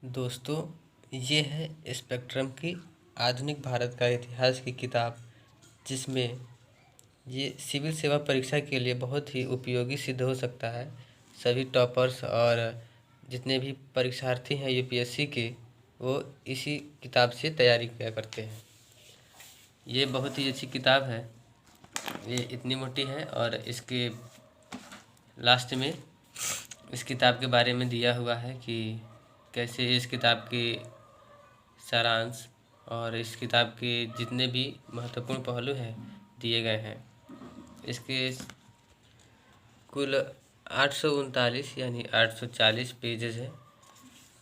दोस्तों, ये है स्पेक्ट्रम की आधुनिक भारत का इतिहास की किताब, जिसमें ये सिविल सेवा परीक्षा के लिए बहुत ही उपयोगी सिद्ध हो सकता है। सभी टॉपर्स और जितने भी परीक्षार्थी हैं यूपीएससी के, वो इसी किताब से तैयारी किया करते हैं। ये बहुत ही अच्छी किताब है। ये इतनी मोटी है और इसके लास्ट में इस किताब के बारे में दिया हुआ है कि कैसे इस किताब के सारांश और इस किताब के जितने भी महत्वपूर्ण पहलू हैं दिए गए हैं। इसके कुल 839 यानी 840 पेजेस हैं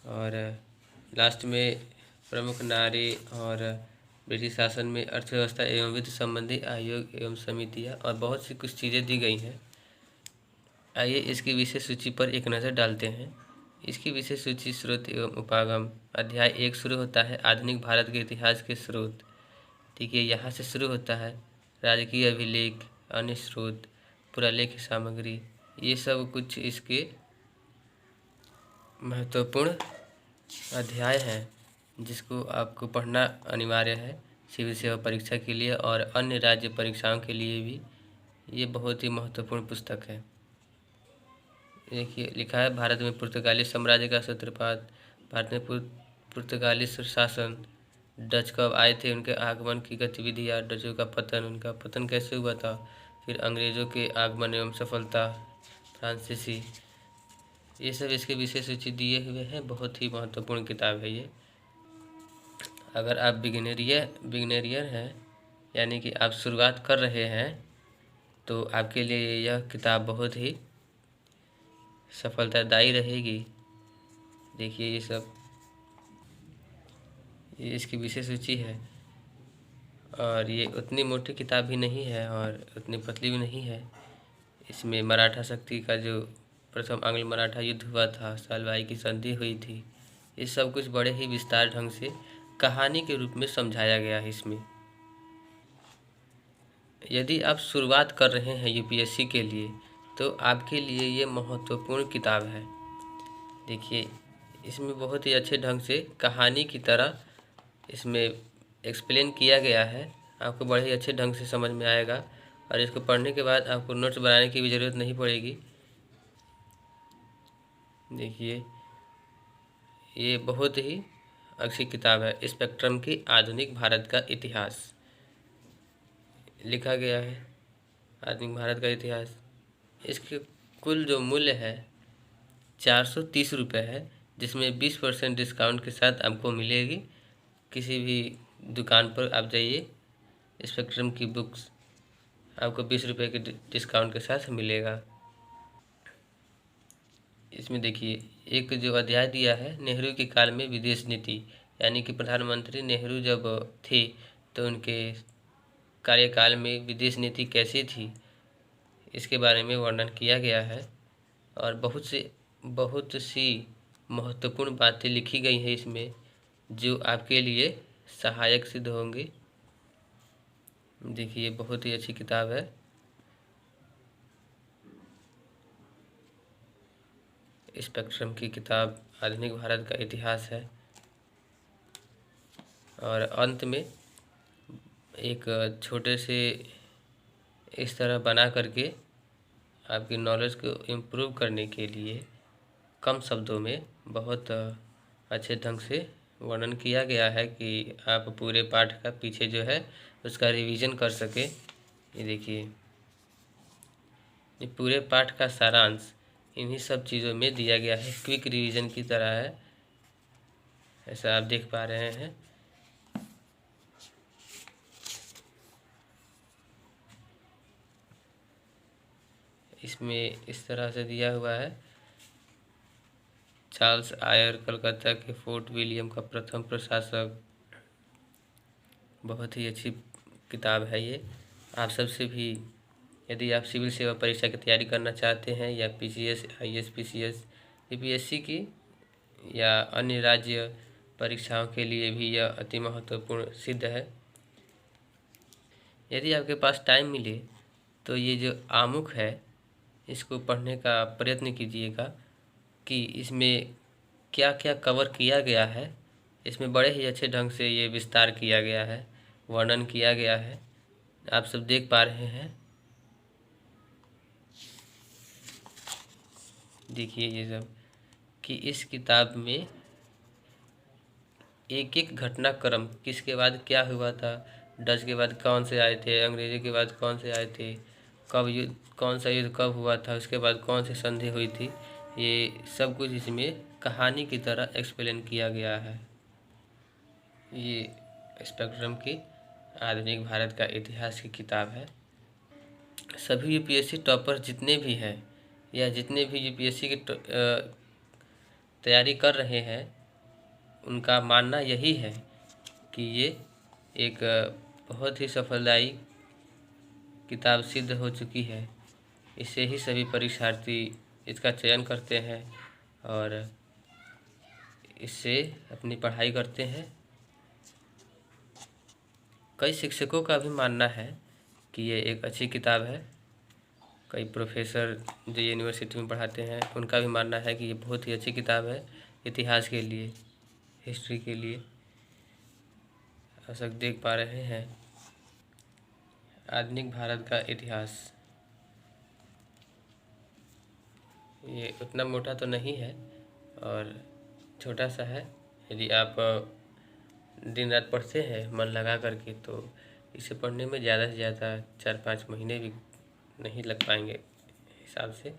और लास्ट में प्रमुख नारी और ब्रिटिश शासन में अर्थव्यवस्था एवं वित्त संबंधी आयोग एवं समितियां और बहुत सी कुछ चीज़ें दी गई हैं। आइए इसकी विषय सूची पर एक नज़र डालते हैं। इसकी विषय सूची स्रोत एवं उपागम। अध्याय 1 शुरू होता है आधुनिक भारत के इतिहास के स्रोत। ठीक है, यहाँ से शुरू होता है राजकीय अभिलेख, अन्य स्रोत, पुरालेख सामग्री। ये सब कुछ इसके महत्वपूर्ण अध्याय हैं जिसको आपको पढ़ना अनिवार्य है सिविल सेवा परीक्षा के लिए और अन्य राज्य परीक्षाओं के लिए भी। ये बहुत ही महत्वपूर्ण पुस्तक है। देखिए लिखा है, भारत में पुर्तगाली साम्राज्य का सूत्रपात। भारत में पुर्तगाली शासन, डच कब आए थे, उनके आगमन की गतिविधियाँ, डचों का पतन, उनका पतन कैसे हुआ था, फिर अंग्रेज़ों के आगमन एवं सफलता, फ्रांसीसी, ये सब इसके विशेष सूची दिए हुए हैं। बहुत ही महत्वपूर्ण किताब है ये। अगर आप बिगिनरियर हैं यानी कि आप शुरुआत कर रहे हैं तो आपके लिए यह किताब बहुत ही सफलतादायी रहेगी। देखिए ये इसकी विशेष सूची है और ये उतनी मोटी किताब भी नहीं है और उतनी पतली भी नहीं है। इसमें मराठा शक्ति का जो प्रथम आंग्ल मराठा युद्ध हुआ था, सालवाई की संधि हुई थी, ये सब कुछ बड़े ही विस्तार ढंग से कहानी के रूप में समझाया गया है इसमें। यदि आप शुरुआत कर रहे हैं यूपीएससी के लिए तो आपके लिए ये महत्वपूर्ण किताब है। देखिए इसमें बहुत ही अच्छे ढंग से कहानी की तरह इसमें एक्सप्लेन किया गया है। आपको बड़े ही अच्छे ढंग से समझ में आएगा और इसको पढ़ने के बाद आपको नोट्स बनाने की भी ज़रूरत नहीं पड़ेगी। देखिए ये बहुत ही अच्छी किताब है। स्पेक्ट्रम की आधुनिक भारत का इतिहास लिखा गया है। आधुनिक भारत का इतिहास, इसके कुल जो मूल्य है 430 रुपये है, जिसमें 20% डिस्काउंट के साथ आपको मिलेगी। किसी भी दुकान पर आप जाइए, स्पेक्ट्रम की बुक्स आपको 20 रुपये के डिस्काउंट के साथ मिलेगा। इसमें देखिए एक जो अध्याय दिया है, नेहरू के काल में विदेश नीति, यानी कि प्रधानमंत्री नेहरू जब थे तो उनके कार्यकाल में विदेश नीति कैसी थी, इसके बारे में वर्णन किया गया है और बहुत सी महत्वपूर्ण बातें लिखी गई हैं इसमें जो आपके लिए सहायक सिद्ध होंगी। देखिए बहुत ही अच्छी किताब है। स्पेक्ट्रम की किताब आधुनिक भारत का इतिहास है और अंत में एक छोटे से इस तरह बना करके आपकी नॉलेज को इम्प्रूव करने के लिए कम शब्दों में बहुत अच्छे ढंग से वर्णन किया गया है कि आप पूरे पाठ का पीछे जो है उसका रिवीजन कर सके। ये देखिए ये पूरे पाठ का सारांश इन्हीं सब चीज़ों में दिया गया है, क्विक रिवीजन की तरह है, ऐसा आप देख पा रहे हैं। इसमें इस तरह से दिया हुआ है, चार्ल्स आयर कलकत्ता के फोर्ट विलियम का प्रथम प्रशासक। बहुत ही अच्छी किताब है ये। आप सबसे भी यदि आप सिविल सेवा परीक्षा की तैयारी करना चाहते हैं या पीसीएस, आईएएस, पीसीएस, यूपीएससी की या अन्य राज्य परीक्षाओं के लिए भी यह अति महत्वपूर्ण सिद्ध है। यदि आपके पास टाइम मिले तो ये जो आमुख है इसको पढ़ने का प्रयत्न कीजिएगा कि इसमें क्या क्या कवर किया गया है, इसमें बड़े ही अच्छे ढंग से ये विस्तार किया गया है, वर्णन किया गया है। आप सब देख पा रहे हैं, देखिए ये सब कि इस किताब में एक एक घटनाक्रम, किसके बाद क्या हुआ था, डच के बाद कौन से आए थे, अंग्रेजी के बाद कौन से आए थे, कब युद्ध, कौन सा युद्ध कब हुआ था, उसके बाद कौन सी संधि हुई थी, ये सब कुछ इसमें कहानी की तरह एक्सप्लेन किया गया है। ये स्पेक्ट्रम की आधुनिक भारत का इतिहास की किताब है। सभी यूपीएससी टॉपर जितने भी हैं या जितने भी यूपीएससी की तैयारी कर रहे हैं, उनका मानना यही है कि ये एक बहुत ही सफलदायी किताब सिद्ध हो चुकी है। इससे ही सभी परीक्षार्थी इसका चयन करते हैं और इससे अपनी पढ़ाई करते हैं। कई शिक्षकों का भी मानना है कि ये एक अच्छी किताब है। कई प्रोफेसर जो यूनिवर्सिटी में पढ़ाते हैं, उनका भी मानना है कि ये बहुत ही अच्छी किताब है इतिहास के लिए, हिस्ट्री के लिए। आप सब देख पा रहे हैं आधुनिक भारत का इतिहास। ये उतना मोटा तो नहीं है और छोटा सा है। यदि आप दिन रात पढ़ते हैं मन लगा करके, तो इसे पढ़ने में ज़्यादा से ज़्यादा 4-5 महीने भी नहीं लग पाएंगे हिसाब से।